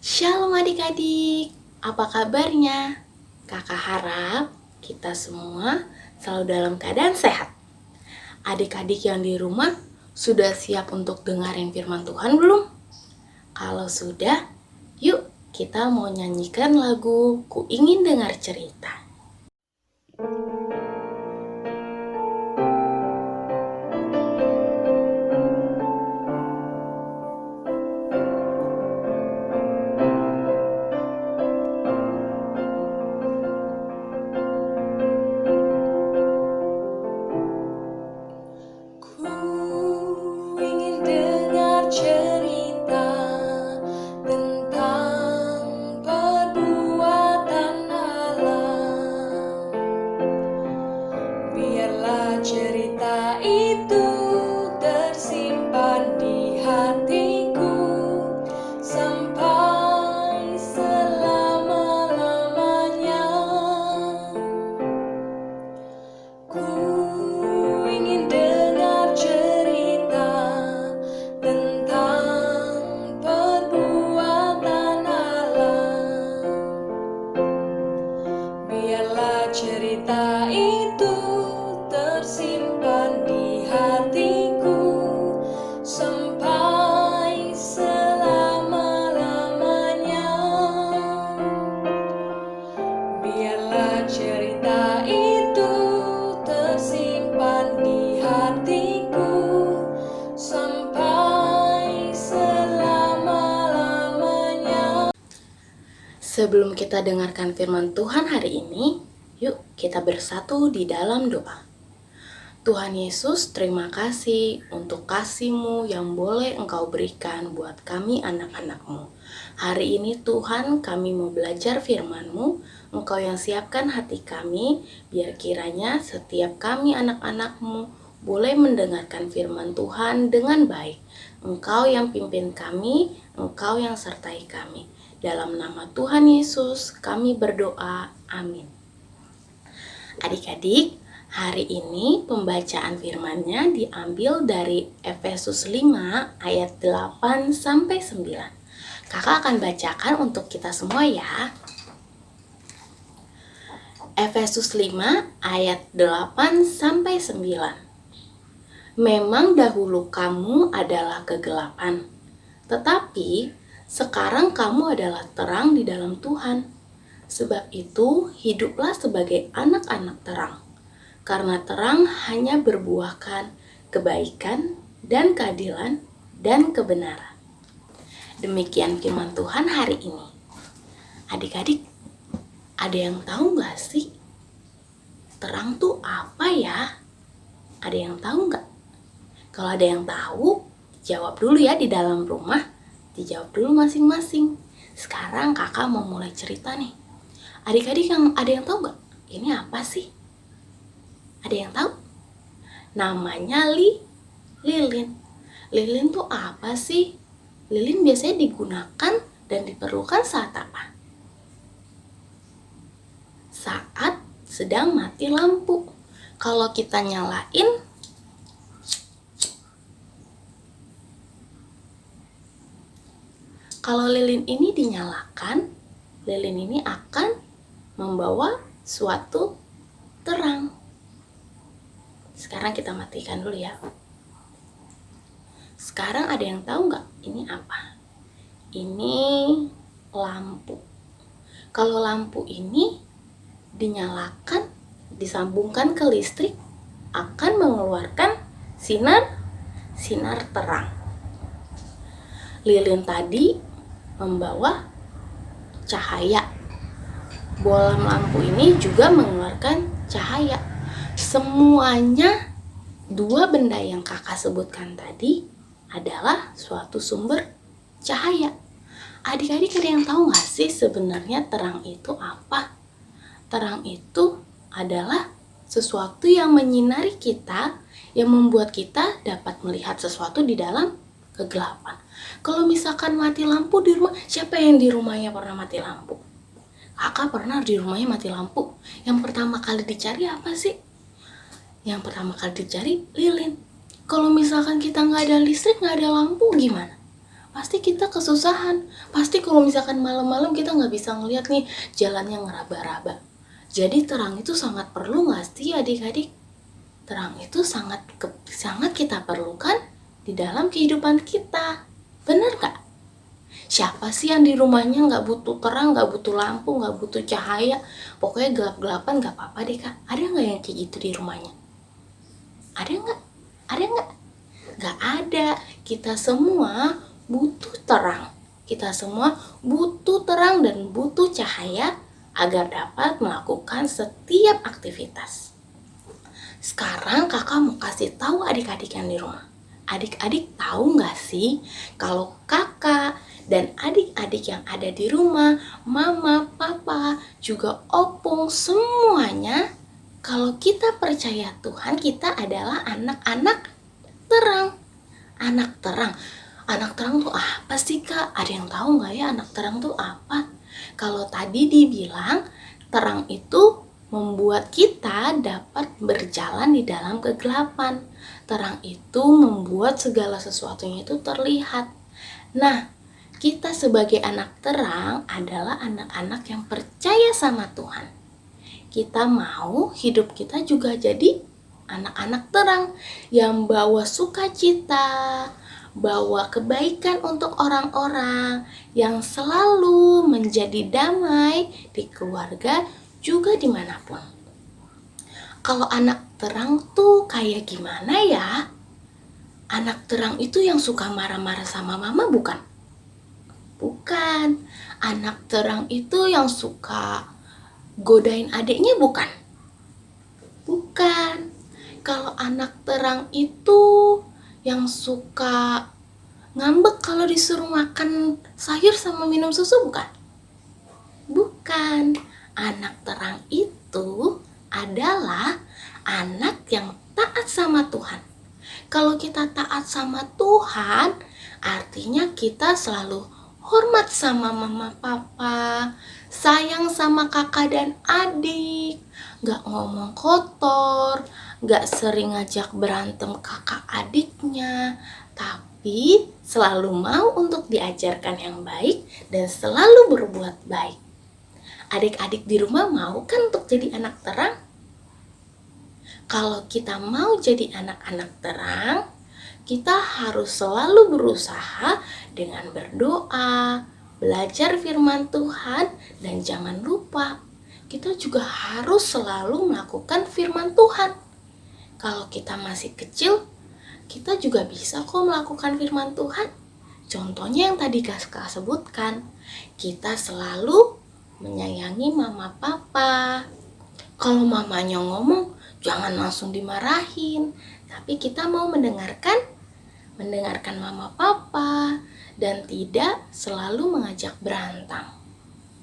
Shalom adik-adik, apa kabarnya? Kakak harap kita semua selalu dalam keadaan sehat. Adik-adik yang di rumah sudah siap untuk dengerin firman Tuhan belum? Kalau sudah, yuk kita mau nyanyikan lagu Ku Ingin Dengar Cerita. Cerita itu tersimpan di hatiku sampai selama-lamanya. Ku ingin dengar cerita tentang perbuatan Allah. Biarlah cerita itu tersimpan di hatiku sampai selama-lamanya. Biarlah cerita itu tersimpan di hatiku sampai selama-lamanya. Sebelum kita dengarkan firman Tuhan hari ini, yuk kita bersatu di dalam doa. Tuhan Yesus, terima kasih untuk kasih-Mu yang boleh Engkau berikan buat kami anak-anak-Mu. Hari ini Tuhan, kami mau belajar firman-Mu, Engkau yang siapkan hati kami, biar kiranya setiap kami anak-anak-Mu boleh mendengarkan firman Tuhan dengan baik. Engkau yang pimpin kami, Engkau yang sertai kami. Dalam nama Tuhan Yesus, kami berdoa. Amin. Adik-adik, hari ini pembacaan firman-Nya diambil dari Efesus 5 ayat 8 sampai 9. Kakak akan bacakan untuk kita semua ya. Efesus 5 ayat 8 sampai 9. Memang dahulu kamu adalah kegelapan, tetapi sekarang kamu adalah terang di dalam Tuhan. Sebab itu, hiduplah sebagai anak-anak terang. Karena terang hanya berbuahkan kebaikan dan keadilan dan kebenaran. Demikian firman Tuhan hari ini. Adik-adik, ada yang tahu gak sih? Terang tuh apa ya? Ada yang tahu gak? Kalau ada yang tahu, jawab dulu ya di dalam rumah. Dijawab dulu masing-masing. Sekarang kakak mau mulai cerita nih. Adik-adik ada yang tahu gak? Ini apa sih? Ada yang tahu? Namanya lilin. Lilin tuh apa sih? Lilin biasanya digunakan dan diperlukan saat apa? Saat sedang mati lampu. Kalau kita nyalain, kalau lilin ini dinyalakan, lilin ini akan membawa suatu terang. Sekarang kita matikan dulu ya. Sekarang ada yang tahu nggak ini apa? Ini lampu. Kalau lampu ini dinyalakan, disambungkan ke listrik, akan mengeluarkan sinar terang. Lilin tadi membawa cahaya. Bolam lampu ini juga mengeluarkan cahaya. Semuanya dua benda yang kakak sebutkan tadi adalah suatu sumber cahaya. Adik-adik ada yang tahu gak sih sebenarnya terang itu apa? Terang itu adalah sesuatu yang menyinari kita, yang membuat kita dapat melihat sesuatu di dalam kegelapan. Kalau misalkan mati lampu di rumah, siapa yang di rumahnya pernah mati lampu? Kakak pernah di rumahnya mati lampu. Yang pertama kali dicari apa sih? Yang pertama kali dicari lilin. Kalau misalkan kita nggak ada listrik, nggak ada lampu, gimana? pasti kita kesusahan. Pasti kalau misalkan malam-malam kita nggak bisa ngeliat nih jalannya ngeraba-raba. Jadi terang itu sangat perlu nggak sih adik-adik? Terang itu sangat kita perlukan di dalam kehidupan kita. Benar nggak? Siapa sih yang di rumahnya nggak butuh terang, nggak butuh lampu, nggak butuh cahaya? Pokoknya gelap-gelapan nggak apa-apa deh kak. Ada nggak yang kayak gitu di rumahnya? Ada nggak? Ada nggak? Nggak ada. Kita semua butuh terang. Kita semua butuh terang dan butuh cahaya agar dapat melakukan setiap aktivitas. Sekarang kakak mau kasih tahu adik-adik yang di rumah. Adik-adik tahu nggak sih kalau kakak dan adik-adik yang ada di rumah, mama, papa, juga opung, semuanya, kalau kita percaya Tuhan, kita adalah anak-anak terang. Anak terang. Anak terang tuh apa sih kak? Ada yang tahu nggak ya anak terang tuh apa? Kalau tadi dibilang terang itu membuat kita dapat berjalan di dalam kegelapan. Terang itu membuat segala sesuatunya itu terlihat. Nah, kita sebagai anak terang adalah anak-anak yang percaya sama Tuhan. Kita mau hidup kita juga jadi anak-anak terang yang bawa sukacita, bawa kebaikan untuk orang-orang, yang selalu menjadi damai di keluarga juga dimanapun. Kalau anak terang tuh kayak gimana ya? Anak terang itu yang suka marah-marah sama mama bukan? Bukan. Anak terang itu yang suka godain adiknya bukan? Bukan. Kalau anak terang itu yang suka ngambek kalau disuruh makan sayur sama minum susu bukan? Bukan. Anak terang itu adalah anak yang taat sama Tuhan. Kalau kita taat sama Tuhan, artinya kita selalu hormat sama mama papa, sayang sama kakak dan adik, gak ngomong kotor, gak sering ngajak berantem kakak adiknya, tapi selalu mau untuk diajarkan yang baik dan selalu berbuat baik. Adik-adik di rumah mau kan untuk jadi anak terang? Kalau kita mau jadi anak-anak terang, kita harus selalu berusaha dengan berdoa, belajar firman Tuhan, dan jangan lupa kita juga harus selalu melakukan firman Tuhan. Kalau kita masih kecil, kita juga bisa kok melakukan firman Tuhan. Contohnya yang tadi kakak sebutkan, kita selalu menyayangi mama papa. Kalau mamanya ngomong, jangan langsung dimarahin, tapi kita mau mendengarkan mama papa dan tidak selalu mengajak berantem.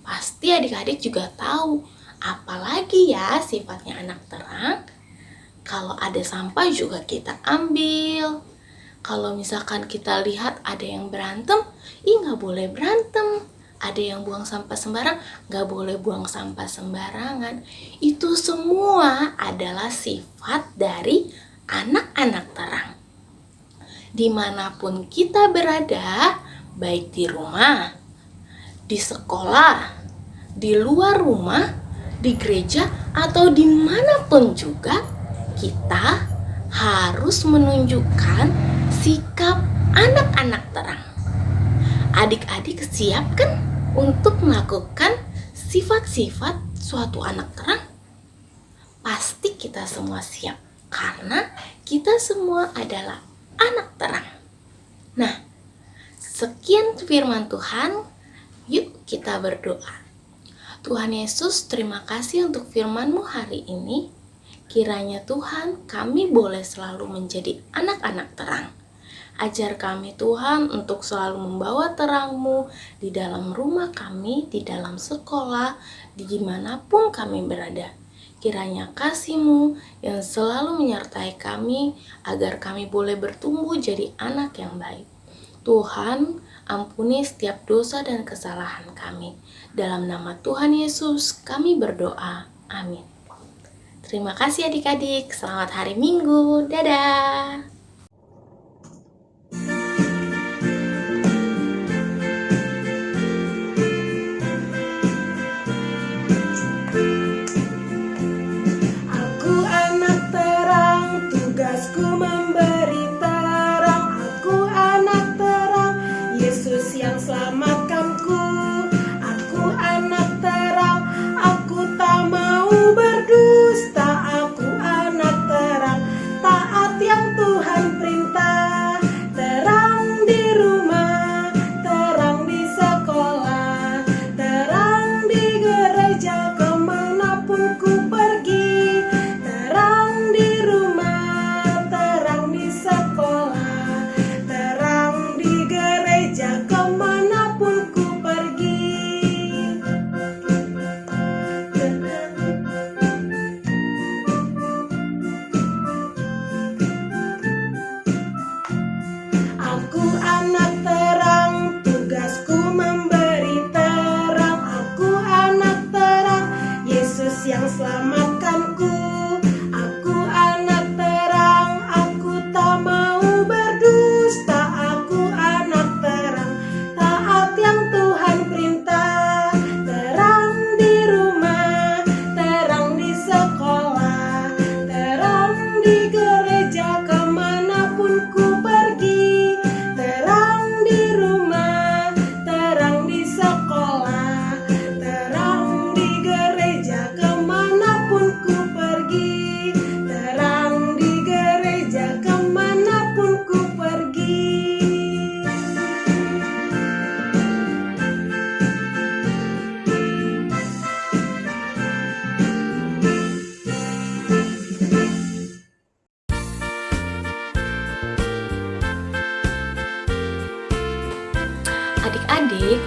Pasti adik-adik juga tahu, apalagi ya sifatnya anak terang. Kalau ada sampah juga kita ambil. Kalau misalkan kita lihat ada yang berantem, nggak boleh berantem. Ada yang buang sampah sembarang, gak boleh buang sampah sembarangan. Itu semua adalah sifat dari anak-anak terang. Dimanapun kita berada, baik di rumah, di sekolah, di luar rumah, di gereja, atau dimanapun juga, kita harus menunjukkan sikap anak-anak terang. Adik-adik siap kan untuk melakukan sifat-sifat suatu anak terang? Pasti kita semua siap, karena kita semua adalah anak terang. Nah, sekian firman Tuhan. Yuk kita berdoa. Tuhan Yesus, terima kasih untuk firman-Mu hari ini. Kiranya Tuhan, kami boleh selalu menjadi anak-anak terang. Ajar kami Tuhan untuk selalu membawa terang-Mu di dalam rumah kami, di dalam sekolah, dimanapun kami berada. Kiranya kasih-Mu yang selalu menyertai kami agar kami boleh bertumbuh jadi anak yang baik. Tuhan, ampuni setiap dosa dan kesalahan kami. Dalam nama Tuhan Yesus kami berdoa. Amin. Terima kasih adik-adik. Selamat hari Minggu. Dadah.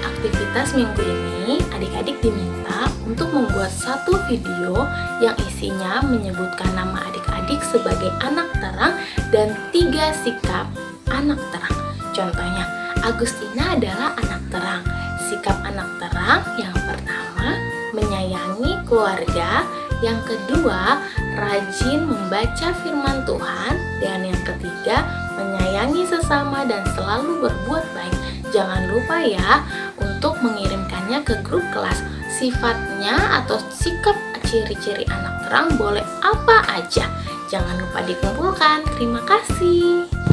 aktivitas minggu ini, adik-adik diminta untuk membuat satu video yang isinya menyebutkan nama adik-adik sebagai anak terang dan 3 sikap anak terang. Contohnya, Agustina adalah anak terang. Sikap anak terang yang pertama, menyayangi keluarga. Yang kedua, rajin membaca firman Tuhan. Dan yang ketiga, menyayangi sesama dan selalu berbuat baik. Jangan lupa ya untuk mengirimkannya ke grup kelas. Sifatnya atau sikap ciri-ciri anak terang boleh apa aja. Jangan lupa dikumpulkan. Terima kasih.